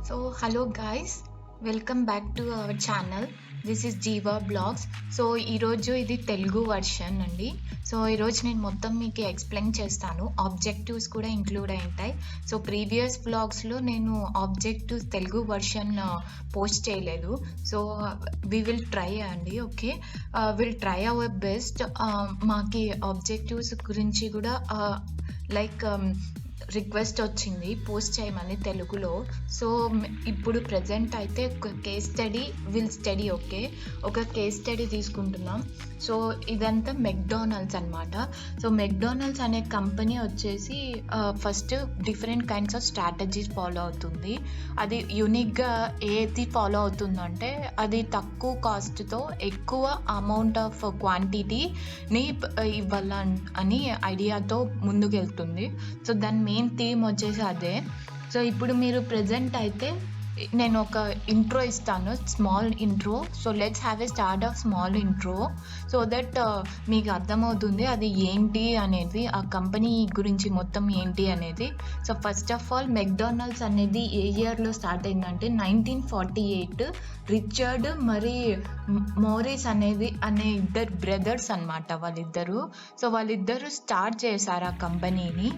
So hello guys, welcome back to our channel. This is Jeeva Blogs. So ఈరోజు ఇది Telugu version అండి. So ఈరోజు నేను మొత్తం మీకు ఎక్స్ప్లెయిన్ చేస్తాను. ఆబ్జెక్టివ్స్ కూడా ఇంక్లూడ్ అయి ఉంటాయి. సో ప్రీవియస్ బ్లాగ్స్లో నేను ఆబ్జెక్టివ్స్ తెలుగు వర్షన్ పోస్ట్ చేయలేదు. సో వీ విల్ ట్రై అండి. Okay, will try our best. మాకి ఆబ్జెక్టివ్స్ గురించి కూడా లైక్ రిక్వెస్ట్ వచ్చింది పోస్ట్ చేయమని తెలుగులో. సో ఇప్పుడు ప్రజెంట్ అయితే ఒక case study will study. Okay, ఒక కేస్ స్టడీ తీసుకుంటున్నాం. సో ఇదంతా మెక్డానల్డ్స్ అనమాట. సో మెక్డానల్డ్స్ అనే కంపెనీ వచ్చేసి first different kinds of strategies follow అవుతుంది. అది యూనిక్గా ఏది ఫాలో అవుతుందంటే అది తక్కువ కాస్ట్తో ఎక్కువ అమౌంట్ ఆఫ్ క్వాంటిటీని ఇవ్వాల అని ఐడియాతో ముందుకెళ్తుంది. సో దాని మెయిన్ థీమ్ వచ్చేసి అదే. సో ఇప్పుడు మీరు ప్రజెంట్ అయితే నేను ఒక ఇంట్రో ఇస్తాను, small intro. So let's have a start of small intro so that మీకు అర్థమవుతుంది అది ఏంటి అనేది, ఆ కంపెనీ గురించి మొత్తం ఏంటి అనేది. So first of all McDonald's అనేది ఏ ఇయర్లో స్టార్ట్ అయిందంటే 1948. రిచర్డ్ మరి మోరిస్ అనే ఇద్దరు బ్రదర్స్ అనమాట వాళ్ళిద్దరు. సో వాళ్ళిద్దరు స్టార్ట్ చేశారు ఆ కంపెనీని.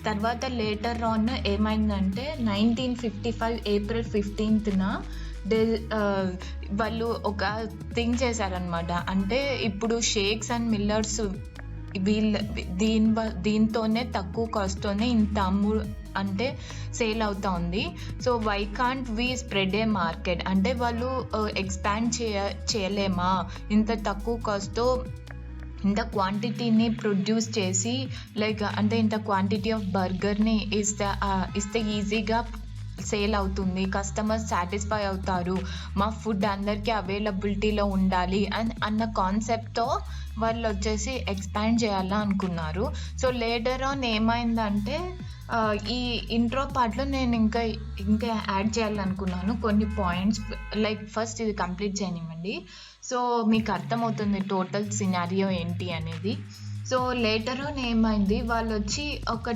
తర్వాత లేటర్ ఆన్ ఏమైందంటే 1955 ఏప్రిల్ 15th వాళ్ళు ఒక థింగ్ చేశారనమాట. అంటే ఇప్పుడు షేక్స్ అండ్ మిల్లర్స్ దీంతోనే తక్కువ కాస్ట్తోనే ఇంత అంటే సేల్ అవుతా ఉంది. So why can't we spread a market, అంటే వాళ్ళు ఎక్స్పాండ్ చేయలేమా ఇంత తక్కువ కాస్ట్తో ఇంత క్వాంటిటీని ప్రొడ్యూస్ చేసి, లైక్ అంటే ఇంత క్వాంటిటీ ఆఫ్ బర్గర్ని ఇస్తే ఈజీగా సేల్ అవుతుంది, కస్టమర్స్ సాటిస్ఫై అవుతారు, మా ఫుడ్ అందరికీ అవైలబిలిటీలో ఉండాలి అన్న కాన్సెప్ట్తో వాళ్ళు వచ్చేసి ఎక్స్పాండ్ చేయాలా అనుకున్నారు. సో లేటర్ ఆన్ ఏమైందంటే ఈ ఇంట్రో పార్ట్లో నేను ఇంకా యాడ్ చేయాలనుకున్నాను కొన్ని పాయింట్స్. లైక్ ఫస్ట్ ఇది కంప్లీట్ చేయనివ్వండి. సో మీకు అర్థమవుతుంది టోటల్ సినారియో ఏంటి అనేది. సో లేటర్ ఆన్ ఏమైంది, వాళ్ళు వచ్చి ఒక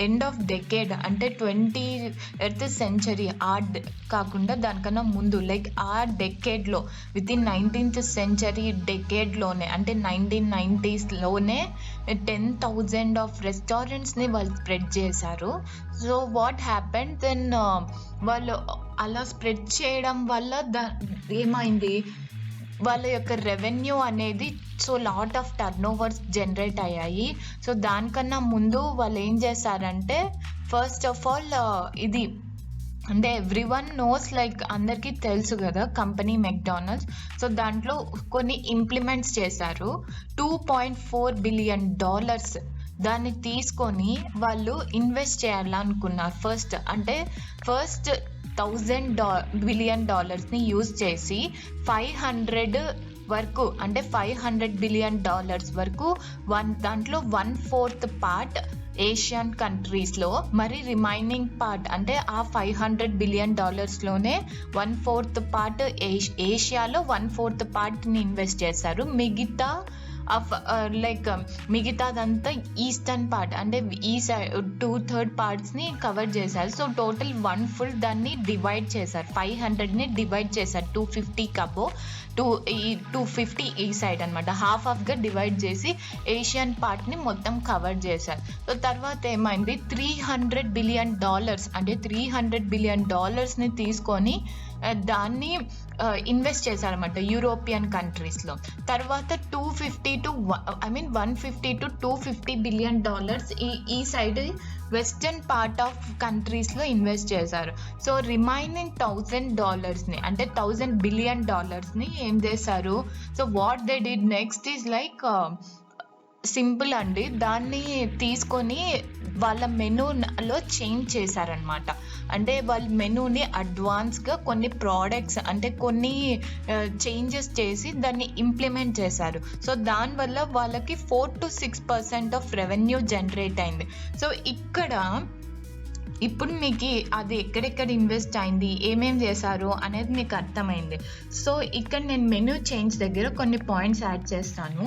ఎండ్ ఆఫ్ డెకేడ్ అంటే 20th century కాకుండా దానికన్నా ముందు, లైక్ ఆ డెకేడ్లో విత్ ఇన్ 19th century డెకేడ్లోనే అంటే 1990sలోనే 10,000 ఆఫ్ రెస్టారెంట్స్ని వాళ్ళు స్ప్రెడ్ చేశారు. సో వాట్ హ్యాపెండ్ దెన్, వాళ్ళు అలా స్ప్రెడ్ చేయడం వల్ల ఏమైంది, వాళ్ళ యొక్క రెవెన్యూ అనేది so lot of turn overs generate అయ్యాయి. సో దానికన్నా ముందు వాళ్ళు ఏం చేశారంటే ఫస్ట్ ఆఫ్ ఆల్ ఇది అంటే ఎవ్రీవన్ నోస్, లైక్ అందరికీ తెలుసు కదా కంపెనీ మెక్డానల్డ్స్. సో దాంట్లో కొన్ని ఇంప్లిమెంట్స్ చేశారు. $2.4 billion దాన్ని తీసుకొని వాళ్ళు ఇన్వెస్ట్ చేయాలనుకున్నారు. ఫస్ట్ $1,000 billion యూజ్ చేసి 500 వరకు అంటే $500 billion వరకు దాంట్లో 1/4 పార్ట్ ఏషియన్ కంట్రీస్లో, మరి రిమైనింగ్ పార్ట్ అంటే ఆ $500 billion లోనే 1/4 పార్ట్ ఏషియాలో 1/4 పార్ట్ని ఇన్వెస్ట్ చేశారు. మిగతాదంతా ఈస్టర్న్ పార్ట్ అంటే ఈ సైడ్ 2/3 పార్ట్స్ని కవర్ చేశారు. సో టోటల్ 1/4 దాన్ని డివైడ్ చేశారు. 500ని డివైడ్ చేశారు 250 కబో 250 ఈ సైడ్ అనమాట. హాఫ్ ఆఫ్గా డివైడ్ చేసి ఏషియన్ పార్ట్ని మొత్తం కవర్ చేశారు. సో తర్వాత ఏమైంది, $300 billion అంటే $300 billion తీసుకొని దాన్ని ఇన్వెస్ట్ చేశారన్నమాట యూరోపియన్ కంట్రీస్లో. తర్వాత 150 to 250 billion ఈ సైడ్ వెస్టర్న్ పార్ట్ ఆఫ్ కంట్రీస్లో ఇన్వెస్ట్ చేశారు. సో రిమైనింగ్ $1,000 అంటే $1,000 billion ఏం చేశారు, so what they did next is like simple అండి, దాన్ని తీసుకొని వాళ్ళ మెనూలో చేంజ్ చేశారనమాట. అంటే వాళ్ళ మెనూని అడ్వాన్స్గా కొన్ని ప్రోడక్ట్స్ అంటే కొన్ని చేంజెస్ చేసి దాన్ని ఇంప్లిమెంట్ చేశారు. సో దానివల్ల వాళ్ళకి 4 to 6% ఆఫ్ రెవెన్యూ జనరేట్ అయింది. సో ఇప్పుడు మీకు అది ఎక్కడెక్కడ ఇన్వెస్ట్ అయింది, ఏమేం చేశారు అనేది మీకు అర్థమైంది. సో ఇక్కడ నేను మెనూ చేంజ్ దగ్గర కొన్ని పాయింట్స్ యాడ్ చేస్తాను.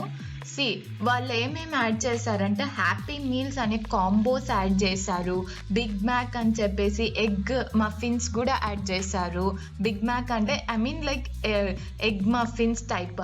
వాళ్ళు ఏమేమి యాడ్ చేశారంటే హ్యాపీ మీల్స్ అనే కాంబోస్ యాడ్ చేశారు, బిగ్ మ్యాక్ అని చెప్పేసి ఎగ్ మఫిన్స్ కూడా యాడ్ చేశారు. బిగ్ మ్యాక్ అంటే I mean like egg muffins type.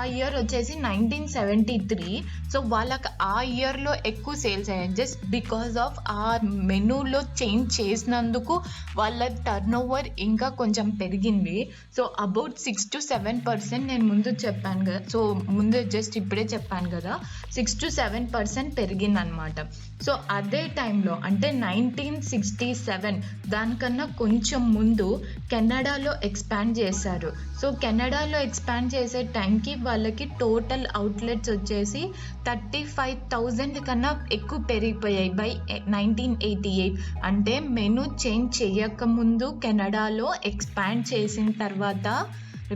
ఆ ఇయర్ వచ్చేసి 1973. సో వాళ్ళకి ఆ ఇయర్లో ఎక్కువ సేల్స్ అయ్యాయి జస్ట్ బికాస్ ఆఫ్ ఆ మెనూలో చేంజ్ చేసినందుకు వాళ్ళ టర్న్ ఓవర్ ఇంకా కొంచెం పెరిగింది. సో అబౌట్ 6 to 7% నేను ముందు చెప్పాను కదా, సో ముందు జస్ట్ ఇప్పుడే చెప్పాను కదా, 6 to 7% పెరిగిందనమాట. సో అదే టైంలో అంటే 1967 దానికన్నా కొంచెం ముందు కెనడాలో ఎక్స్పాండ్ చేశారు. సో కెనడాలో ఎక్స్పాండ్ చేసే టైంకి వాళ్ళకి టోటల్ అవుట్లెట్స్ వచ్చేసి 35,000 కన్నా ఎక్కువ పెరిగిపోయాయి బై 1988. అంటే మెనూ చేంజ్ చేయకముందు కెనడాలో ఎక్స్పాండ్ చేసిన తర్వాత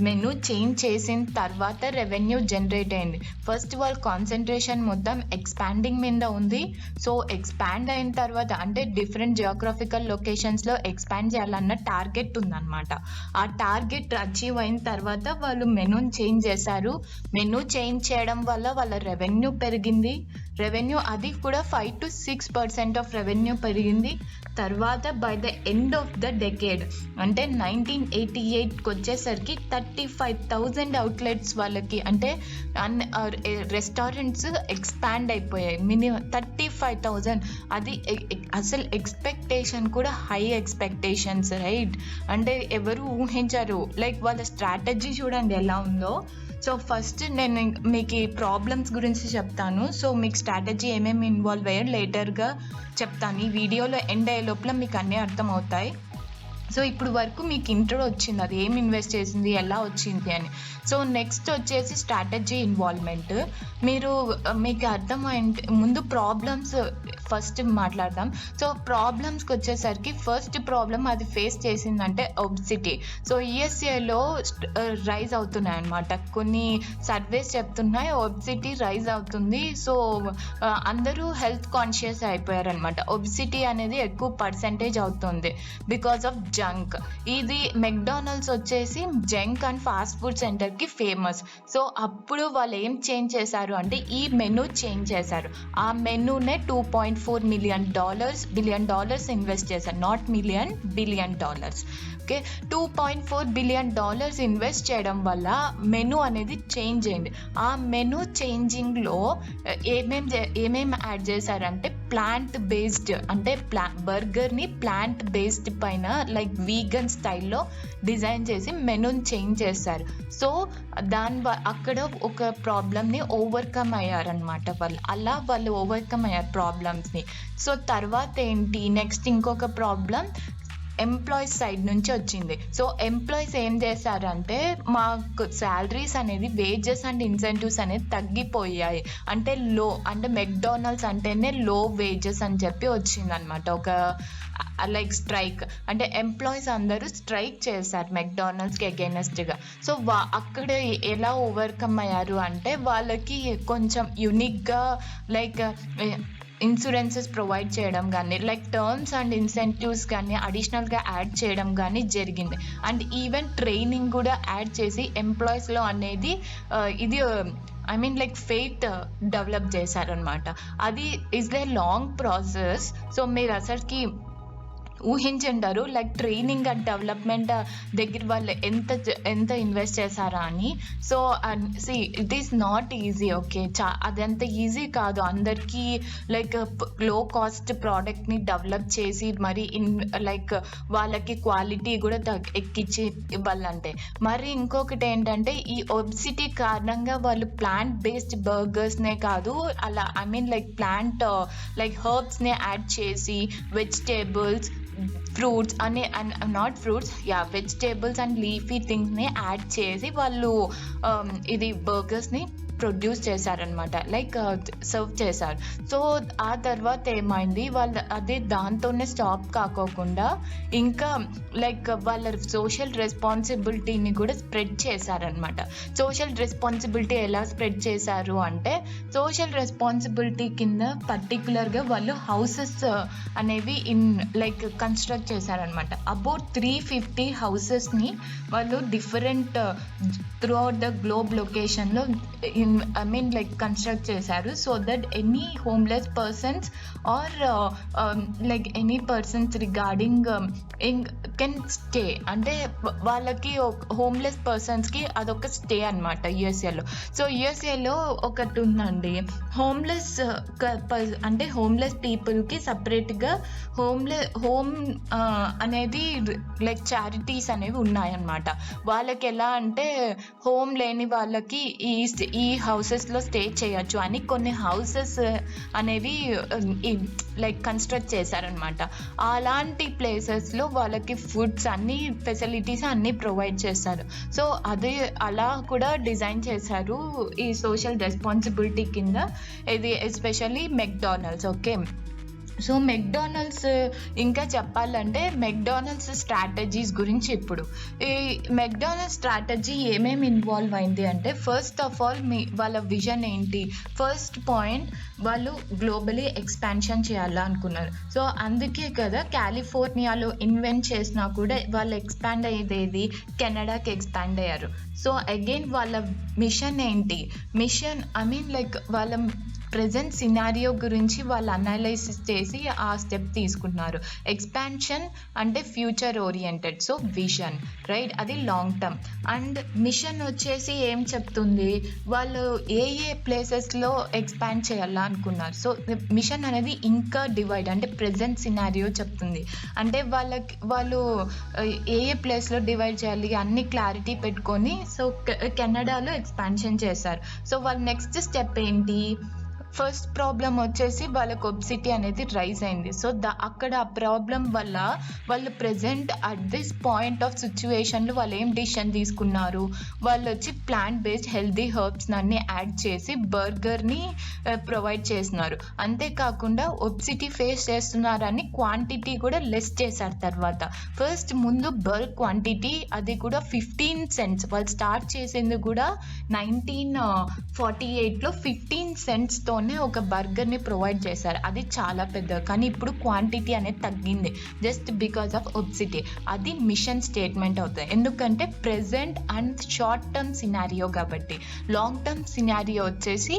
మెనూ చేంజ్ చేసిన తర్వాత రెవెన్యూ జనరేట్ అయింది. ఫస్ట్ వాళ్ళ కాన్సన్ట్రేషన్ మొత్తం ఎక్స్పాండింగ్ మీద ఉంది. సో ఎక్స్పాండ్ అయిన తర్వాత అంటే డిఫరెంట్ జియోగ్రఫికల్ లొకేషన్స్లో ఎక్స్పాండ్ చేయాలన్న టార్గెట్ ఉందన్నమాట. ఆ టార్గెట్ అచీవ్ అయిన తర్వాత వాళ్ళు మెనూని చేంజ్ చేశారు. మెనూ చేంజ్ చేయడం వల్ల వాళ్ళ రెవెన్యూ పెరిగింది. రెవెన్యూ అది కూడా 5 to 6% ఆఫ్ రెవెన్యూ పెరిగింది. తర్వాత by the end of the decade అంటే 1988కి వచ్చేసరికి 35,000 అవుట్లెట్స్ వాళ్ళకి అంటే రెస్టారెంట్స్ ఎక్స్పాండ్ అయిపోయాయి. మినిమం 35,000. అది అసలు ఎక్స్పెక్టేషన్ కూడా హై ఎక్స్పెక్టేషన్స్, రైట్? అంటే ఎవరు ఊహించారు. లైక్ వాళ్ళ స్ట్రాటజీ చూడండి ఎలా ఉందో. సో ఫస్ట్ నేను మీకు ఈ ప్రాబ్లమ్స్ గురించి చెప్తాను. సో మీకు స్ట్రాటజీ ఏమేమి ఇన్వాల్వ్ అయ్యారు లేటర్గా చెప్తాను. ఈ వీడియోలో ఎండ్ అయ్యే లోపల మీకు అన్నీ అర్థమవుతాయి. సో ఇప్పుడు వరకు మీకు ఇంట్రో వచ్చింది, అది ఏం ఇన్వెస్ట్ చేసింది, ఎలా వచ్చింది అని. సో నెక్స్ట్ వచ్చేసి స్ట్రాటజీ ఇన్వాల్వ్మెంట్. మీకు అర్థమైంది. ముందు ప్రాబ్లమ్స్ ఫస్ట్ మాట్లాడదాం. సో ప్రాబ్లమ్స్కి వచ్చేసరికి ఫస్ట్ ప్రాబ్లం అది ఫేస్ చేసిందంటే ఒబెసిటీ. సో యూఎస్ఏలో రైజ్ అవుతున్నాయి అన్నమాట. కొన్ని సర్వేస్ చెప్తున్నాయి ఒబెసిటీ రైజ్ అవుతుంది. సో అందరూ హెల్త్ కాన్షియస్ అయిపోయారనమాట. ఒబెసిటీ అనేది ఎక్కువ పర్సెంటేజ్ అవుతుంది బికాస్ ఆఫ్ జంక్. ఇది మెక్డానల్డ్స్ వచ్చేసి జంక్ అండ్ ఫాస్ట్ ఫుడ్ సెంటర్కి ఫేమస్. సో అప్పుడు వాళ్ళు ఏం చేంజ్ చేశారు అంటే ఈ మెనూ చేంజ్ చేశారు. ఆ మెనూనే $2.4 బిలియన్ ఇన్వెస్ట్ చేశారు. Not million, $1 billion. Okay, $2.4 billion invest చేయడం వల్ల మెనూ అనేది చేంజ్ అయింది. ఆ మెనూ చేంజింగ్లో ఏమేమి యాడ్ చేశారంటే ప్లాంట్ బేస్డ్ అంటే బర్గర్ని ప్లాంట్ బేస్డ్ పైన లైక్ వీగన్ స్టైల్లో డిజైన్ చేసి మెనూని చేంజ్ చేశారు. సో అక్కడ ఒక ప్రాబ్లమ్ని ఓవర్కమ్ అయ్యారనమాట వాళ్ళు. అలా వాళ్ళు ఓవర్కమ్ అయ్యారు ప్రాబ్లమ్స్ని. సో తర్వాత ఏంటి నెక్స్ట్ ఇంకొక ప్రాబ్లం ఎంప్లాయీస్ సైడ్ నుంచి వచ్చింది. సో ఎంప్లాయీస్ ఏం చేశారంటే మాకు శాలరీస్ అనేది వేజెస్ అండ్ ఇన్సెంటివ్స్ అనేది తగ్గిపోయాయి. అంటే మెక్డానల్డ్స్ అంటేనే లో వేజెస్ అని చెప్పి వచ్చిందనమాట. ఒక లైక్ స్ట్రైక్ అంటే ఎంప్లాయీస్ అందరూ స్ట్రైక్ చేశారు మెక్డానల్డ్స్కి అగైనెస్ట్గా. సో అక్కడ ఎలా ఓవర్కమ్ అయ్యారు అంటే వాళ్ళకి కొంచెం యూనిక్గా లైక్ ఇన్సూరెన్సెస్ ప్రొవైడ్ చేయడం కానీ లైక్ టర్మ్స్ అండ్ ఇన్సెంటివ్స్ కానీ అడిషనల్గా యాడ్ చేయడం కానీ జరిగింది. అండ్ ఈవెన్ ట్రైనింగ్ కూడా యాడ్ చేసి ఎంప్లాయీస్లో అనేది ఇది I mean like faith develop చేశారనమాట. అది is a long process. So మీరు అసలుకి ఊహించుంటారు లైక్ ట్రైనింగ్ అండ్ డెవలప్మెంట్ దగ్గర వాళ్ళు ఎంత ఇన్వెస్ట్ చేశారా అని. So it is not easy. Okay, అదంత ఈజీ కాదు. అందరికీ లైక్ లో కాస్ట్ ప్రోడక్ట్ని డెవలప్ చేసి మరి లైక్ వాళ్ళకి క్వాలిటీ కూడా ఎక్కించి ఇవ్వాలంటే. మరి ఇంకొకటి ఏంటంటే ఈ ఒబెసిటీ కారణంగా వాళ్ళు ప్లాంట్ బేస్డ్ బర్గర్స్నే కాదు అలా I mean like plant like హర్బ్స్ని యాడ్ చేసి వెజిటేబుల్స్, ఫ్రూట్స్ అని not fruits vegetables and leafy థింగ్స్ని యాడ్ చేసి వాళ్ళు ఇది బర్గర్స్ని ప్రొడ్యూస్ చేశారనమాట, లైక్ సర్వ్ చేశారు. సో ఆ తర్వాత ఏమైంది, వాళ్ళు అదే దాంతోనే స్టాప్ కాకోకుండా ఇంకా లైక్ వాళ్ళ సోషల్ రెస్పాన్సిబిలిటీని కూడా స్ప్రెడ్ చేశారనమాట. సోషల్ రెస్పాన్సిబిలిటీ ఎలా స్ప్రెడ్ చేశారు అంటే సోషల్ రెస్పాన్సిబిలిటీ కింద పర్టికులర్గా వాళ్ళు హౌసెస్ అనేవి లైక్ కన్స్ట్రక్ట్ చేశారనమాట. అబౌట్ 350 హౌసెస్ని వాళ్ళు different throughout the globe లొకేషన్లో లైక్ కన్స్ట్రక్ట్ చేశారు so that any homeless persons are like any persons regarding can stay, అంటే వాళ్ళకి హోమ్లెస్ పర్సన్స్కి అదొక స్టే అనమాట యుఎస్ఏలో. సో యుఎస్ఏలో ఒకటి ఉందండి, హోమ్లెస్ అంటే హోమ్లెస్ పీపుల్కి సపరేట్గా హోమ్ అనేది లైక్ చారిటీస్ అనేవి ఉన్నాయన్నమాట. వాళ్ళకి ఎలా అంటే హోమ్ లేని వాళ్ళకి ఈ హౌసెస్లో స్టే చేయొచ్చు అని కొన్ని హౌసెస్ అనేవి లైక్ కన్స్ట్రక్ట్ చేశారనమాట. అలాంటి ప్లేసెస్లో వాళ్ళకి ఫుడ్స్ అన్ని ఫెసిలిటీస్ అన్నీ ప్రొవైడ్ చేస్తారు. సో అది అలా కూడా డిజైన్ చేశారు ఈ సోషల్ రెస్పాన్సిబిలిటీ కింద. ఇది especially McDonald's. Okay, so McDonald's ఇంకా చెప్పాలంటే మెక్డానల్డ్స్ స్ట్రాటజీస్ గురించి. ఇప్పుడు ఈ మెక్డానల్డ్స్ స్ట్రాటజీ ఏమేమి ఇన్వాల్వ్ అయింది అంటే, ఫస్ట్ ఆఫ్ ఆల్ వాళ్ళ విజన్ ఏంటి, ఫస్ట్ పాయింట్ వాళ్ళు గ్లోబలీ ఎక్స్పాన్షన్ చేయాలనుకున్నారు. సో అందుకే కదా కాలిఫోర్నియాలో ఇన్వెంట్ చేసినా కూడా వాళ్ళు ఎక్స్పాండ్ అయ్యేది కెనడాకి ఎక్స్పాండ్ అయ్యారు. సో అగైన్ వాళ్ళ మిషన్ ఏంటి, లైక్ వాళ్ళ ప్రజెంట్ సినారియో గురించి వాళ్ళు అనాలైసిస్ చేసి ఆ స్టెప్ తీసుకుంటున్నారు. ఎక్స్పాన్షన్ అంటే future oriented, so vision, right, అది లాంగ్ టర్మ్. అండ్ మిషన్ వచ్చేసి ఏం చెప్తుంది, వాళ్ళు ఏ ప్లేసెస్లో ఎక్స్పాండ్ చేయాలా అనుకున్నారు. సో మిషన్ అనేది ఇంకా డివైడ్, అంటే ప్రజెంట్ సినారియో చెప్తుంది, అంటే వాళ్ళు ఏ ప్లేస్లో డివైడ్ చేయాలి అన్ని క్లారిటీ పెట్టుకొని సో కెనడాలో ఎక్స్పాన్షన్ చేశారు. సో వాళ్ళ నెక్స్ట్ స్టెప్ ఏంటి, ఫస్ట్ ప్రాబ్లం వచ్చేసి వాళ్ళకి ఒబెసిటీ అనేది రైజ్ అయింది. సో అక్కడ ఆ ప్రాబ్లం వల్ల వాళ్ళు present at this point of సిచ్యువేషన్లో వాళ్ళు ఏం డిసిషన్ తీసుకున్నారు, వాళ్ళు వచ్చి ప్లాంట్ బేస్డ్ హెల్దీ హెర్బ్స్ అన్ని యాడ్ చేసి బర్గర్ని ప్రొవైడ్ చేస్తున్నారు. అంతేకాకుండా ఒబెసిటీ ఫేస్ చేస్తున్నారని క్వాంటిటీ కూడా లెస్ చేశారు. తర్వాత ఫస్ట్ ముందు బల్క్ క్వాంటిటీ, అది కూడా 15 cents, వాళ్ళు స్టార్ట్ చేసింది కూడా 1948లో 15 centsతో ఒక బర్గర్ని ప్రొవైడ్ చేశారు. అది చాలా పెద్ద, కానీ ఇప్పుడు క్వాంటిటీ అనేది తగ్గింది జస్ట్ బికాస్ ఆఫ్ ఒబెసిటీ. అది మిషన్ స్టేట్మెంట్ అవుతుంది, ఎందుకంటే present and short term scenario కాబట్టి. లాంగ్ టర్మ్ సినారియో వచ్చేసి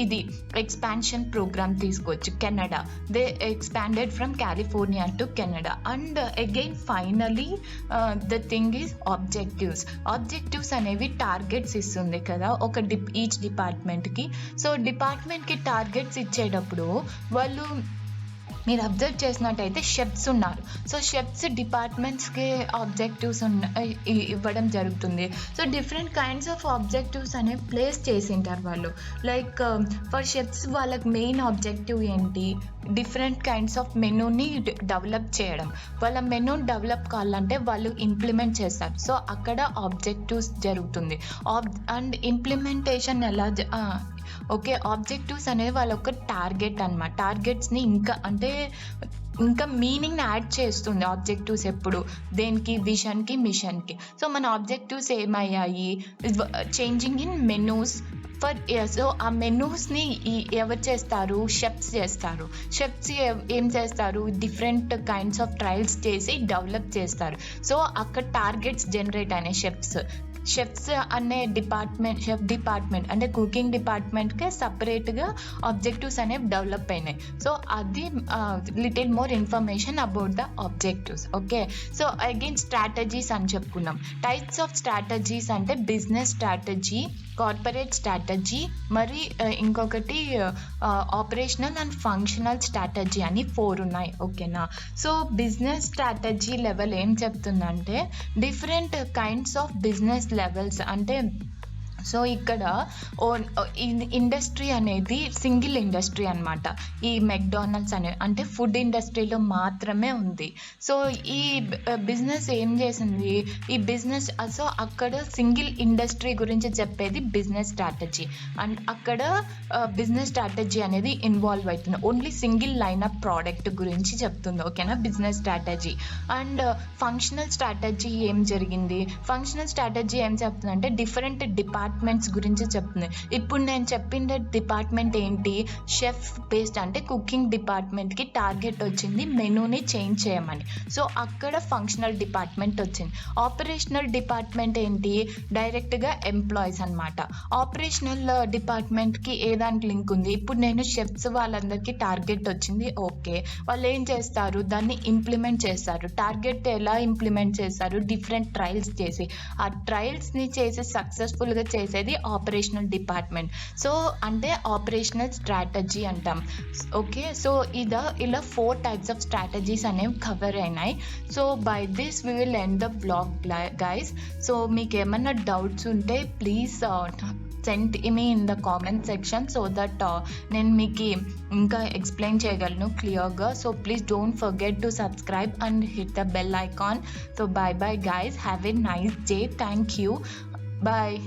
ఇది ఎక్స్పాన్షన్ ప్రోగ్రామ్ తీసుకోవచ్చు. Canada, they expanded from California to Canada. And again finally the thing is objectives అనేవి టార్గెట్స్ ఇస్తుంది కదా ఈచ్ డిపార్ట్మెంట్కి. సో డిపార్ట్మెంట్కి టార్గెట్స్ ఇచ్చేటప్పుడు వాళ్ళు మీరు అబ్జర్వ్ చేసినట్టయితే షెఫ్స్ ఉన్నారు. సో షెఫ్స్ డిపార్ట్మెంట్స్కి ఆబ్జెక్టివ్స్ ఇవ్వడం జరుగుతుంది. So different kinds of objectives అనేవి ప్లేస్ చేసింటారు వాళ్ళు. లైక్ ఫర్ షెఫ్స్ వాళ్ళకి మెయిన్ ఆబ్జెక్టివ్ ఏంటి, డిఫరెంట్ కైండ్స్ ఆఫ్ మెనూని డెవలప్ చేయడం. వాళ్ళ మెనూ డెవలప్ కావాలంటే వాళ్ళు ఇంప్లిమెంట్ చేస్తారు. సో అక్కడ ఆబ్జెక్టివ్స్ జరుగుతుంది. అండ్ ఇంప్లిమెంటేషన్ ఎలా ఓకే, ఆబ్జెక్టివ్స్ అనేది వాళ్ళ ఒక టార్గెట్ అనమాట. టార్గెట్స్ని ఇంకా మీనింగ్ యాడ్ చేస్తుంది ఆబ్జెక్టివ్స్ ఎప్పుడు, దేనికి, విజన్కి, మిషన్కి. సో మన ఆబ్జెక్టివ్స్ ఏమయ్యాయి, చేంజింగ్ ఇన్ మెనూస్ సో ఆ మెనూస్ని ఎవరు చేస్తారు, షెఫ్స్ చేస్తారు. షెఫ్స్ ఏం చేస్తారు, డిఫరెంట్ కైండ్స్ ఆఫ్ ట్రయల్స్ చేసి డెవలప్ చేస్తారు. సో అక్కడ టార్గెట్స్ జనరేట్ అయినాయి. షెఫ్స్ అనే షెఫ్ డిపార్ట్మెంట్ అంటే కుకింగ్ డిపార్ట్మెంట్కే సపరేట్గా ఆబ్జెక్టివ్స్ అనేవి డెవలప్ అయినాయి. సో అది little more information about the objectives. Okay, so again strategies అని చెప్పుకున్నాం. టైప్స్ ఆఫ్ స్ట్రాటజీస్ అంటే బిజినెస్ స్ట్రాటజీ, కార్పొరేట్ స్ట్రాటజీ, మరి ఇంకొకటి ఆపరేషనల్ అండ్ ఫంక్షనల్ స్ట్రాటజీ అని 4 ఉన్నాయి. ఓకేనా, సో బిజినెస్ స్ట్రాటజీ లెవెల్ ఏం చెప్తుందంటే different kinds of business levels. అంటే సో ఇక్కడ ఇండస్ట్రీ అనేది సింగిల్ ఇండస్ట్రీ అనమాట. ఈ మెక్డానల్డ్స్ అంటే ఫుడ్ ఇండస్ట్రీలో మాత్రమే ఉంది. సో ఈ బిజినెస్ ఏం చేసింది, ఈ బిజినెస్ సో అక్కడ సింగిల్ ఇండస్ట్రీ గురించి చెప్పేది బిజినెస్ స్ట్రాటజీ. అండ్ అక్కడ బిజినెస్ స్ట్రాటజీ అనేది ఇన్వాల్వ్ అవుతుంది, only single line of product గురించి చెప్తుంది. ఓకేనా, business strategy. And functional strategy ఏం జరిగింది, ఫంక్షనల్ స్ట్రాటజీ ఏం చెప్తుందంటే డిఫరెంట్ డిపార్ట్మెంట్ డిపార్ట్మెంట్స్ గురించి చెప్తుంది. ఇప్పుడు నేను చెప్పిన డిపార్ట్మెంట్ ఏంటి, షెఫ్ బేస్డ్ అంటే కుకింగ్ డిపార్ట్మెంట్కి టార్గెట్ వచ్చింది మెనూని చేంజ్ చేయమని. సో అక్కడ ఫంక్షనల్ డిపార్ట్మెంట్ వచ్చింది. ఆపరేషనల్ డిపార్ట్మెంట్ ఏంటి, డైరెక్ట్గా ఎంప్లాయీస్ అనమాట. ఆపరేషనల్ డిపార్ట్మెంట్కి ఏ దానికి లింక్ ఉంది, ఇప్పుడు నేను షెఫ్స్ వాళ్ళందరికీ టార్గెట్ వచ్చింది, ఓకే, వాళ్ళు ఏం చేస్తారు, దాన్ని ఇంప్లిమెంట్ చేస్తారు. టార్గెట్ ఎలా ఇంప్లిమెంట్ చేస్తారు, డిఫరెంట్ ట్రయల్స్ చేసి, ఆ ట్రయల్స్ని చేసి సక్సెస్ఫుల్గా చేసేది ఆపరేషనల్ డిపార్ట్మెంట్. సో అంటే ఆపరేషనల్ స్ట్రాటజీ అంటాం. ఓకే, సో ఇలా 4 types ఆఫ్ స్ట్రాటజీస్ అనేవి కవర్ అయినాయి. So by this we will end the blog guys. So మీకు ఏమన్నా డౌట్స్ ఉంటే please send me in the comment section so that నేను మీకు ఇంకా ఎక్స్ప్లెయిన్ చేయగలను క్లియర్గా. So please don't forget to subscribe and hit the bell icon. So by bye guys, have a nice day, thank you, bye.